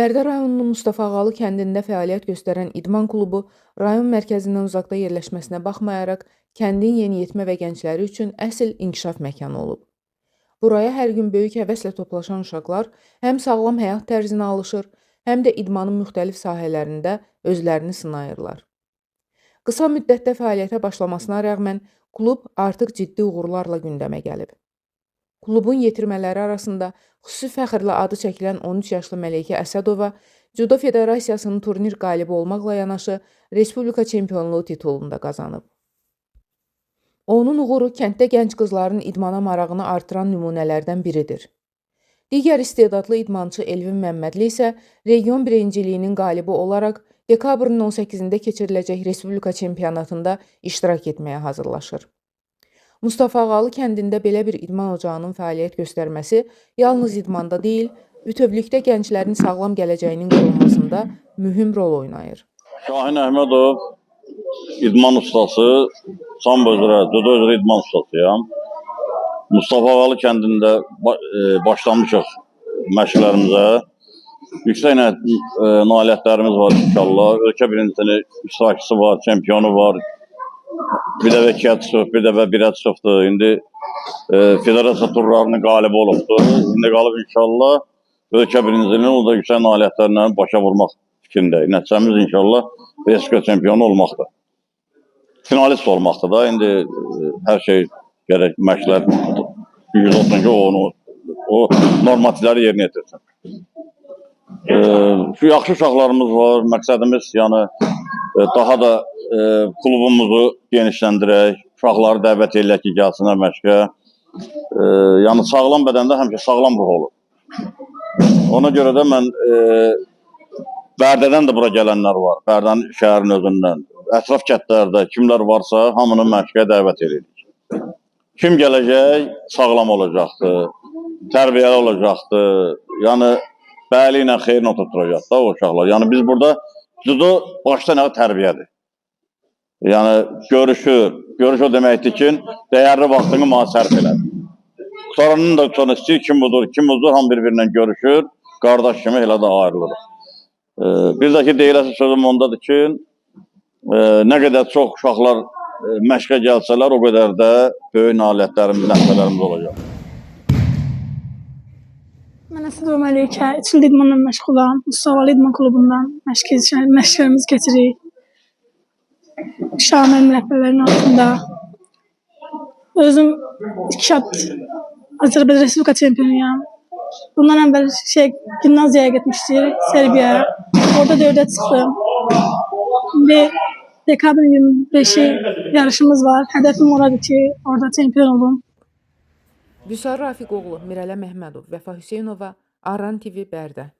Bərdə rayonunun Mustafa Ağalı kəndində fəaliyyət göstərən idman klubu rayon mərkəzindən uzaqda yerləşməsinə baxmayaraq, kəndin yeniyetmə və gəncləri üçün əsl inkişaf məkanı olub. Buraya hər gün böyük həvəslə toplaşan uşaqlar həm sağlam həyat tərzinə alışır, həm də idmanın müxtəlif sahələrində özlərini sınayırlar. Qısa müddətdə fəaliyyətə başlamasına rəğmən, klub artıq ciddi uğurlarla gündəmə gəlib. Klubun yetirmələri arasında xüsusi fəxrlə adı çəkilən 13 yaşlı Məleykə Əsədova Cüdo Federasiyasının turnir qalibi olmaqla yanaşı Respublika çempionluğu titulunu da qazanıb. Onun uğuru kənddə gənc qızların idmana marağını artıran nümunələrdən biridir. Digər istedadlı idmançı Elvin Məmmədli isə region birinciliyinin qalibi olaraq dekabrın 18-də keçiriləcək Respublika çempionatında iştirak etməyə hazırlaşır. Mustafa Ağalı kəndində belə bir idman ocağının fəaliyyət göstərməsi yalnız idmanda deyil, bütövlükdə gənclərin sağlam gələcəyinin qorunmasında mühüm rol oynayır. Şahin Əhmədov, idman ustası, sambo üzrə, cüdo üzrə idman ustasıyam. Mustafa Ağalı kəndində başlamışıq məşqlərimizə. Yüksək nailiyyətlərimiz var inşallah. Ölkə birincisinin iştirakçısı var, çempionu var. Bir dəfə 2-yə çıxıb, bir dəfə 1-ə çıxıbdır. İndi federasiya turlarının qalibi olubdur. İndi qalıb inşallah ölkə birinciliyini o da yüksək nailiyyətlərlə başa vurmaq fikrindəyik. Nəticəmiz inşallah Respublika çempionu olmaqdır. Finalist olmaqdır da. İndi hər şey gərək məşqlər güclü olsun ki, o normativləri yerinə yetirsin. Şu yaxşı uşaqlarımız var. Məqsədimiz yəni daha da klubumuzu genişləndirək, uşaqları dəvət edək ki, gəlsinlər məşqə. Yəni sağlam bədəndə həmişə sağlam ruh olur. Ona görə də mən Bərdədən də bura gələnlər var, Bərdənin şəhərin özündən. Ətraf kəndlərdə kimlər varsa, hamını məşqə dəvət edirik. Kim gələcək, sağlam olacaqdır, tərbiyəli olacaqdır. Yəni bəli ilə xeyrin oturtturacaq da o uşaqlar. Yəni biz burada cüdo başdan ayağa tərbiyədir. Yəni görüş o deməkdir ki, dəyərli vaxtını mənə sərf elədir. Qutaranın da sonra istəyir, kim budur, hamı bir-birindən görüşür, qardaş kimi elə də ayrılır. Bir də ki, deyiləsi sözüm ondadır ki, nə qədər çox uşaqlar məşqə gəlsələr, o qədər də böyük nailiyyətlərimiz, nəticələrimiz olacaq. Mən Əsədova Məleykə, 3 il idmanla məşğulam. Mustafa Ağalı İdman Klubundan məşqlərimizi keçirik. Şamil mürəbbələrin altında. Özüm 2 Azərbaycan Respublika çempionuyam. Bundan əvvəl gimnaziyaya getmişdik, Serbiyaya. Orada 4'ə çıxdım. İndi dekabrın 25'i yarışımız var. Hədəfim oradır ki, orada çempion olum. Vüsar Rafiqoğlu, Mirələ Məhmədov, Vəfa Hüseynova, Aran TV, Bərdə.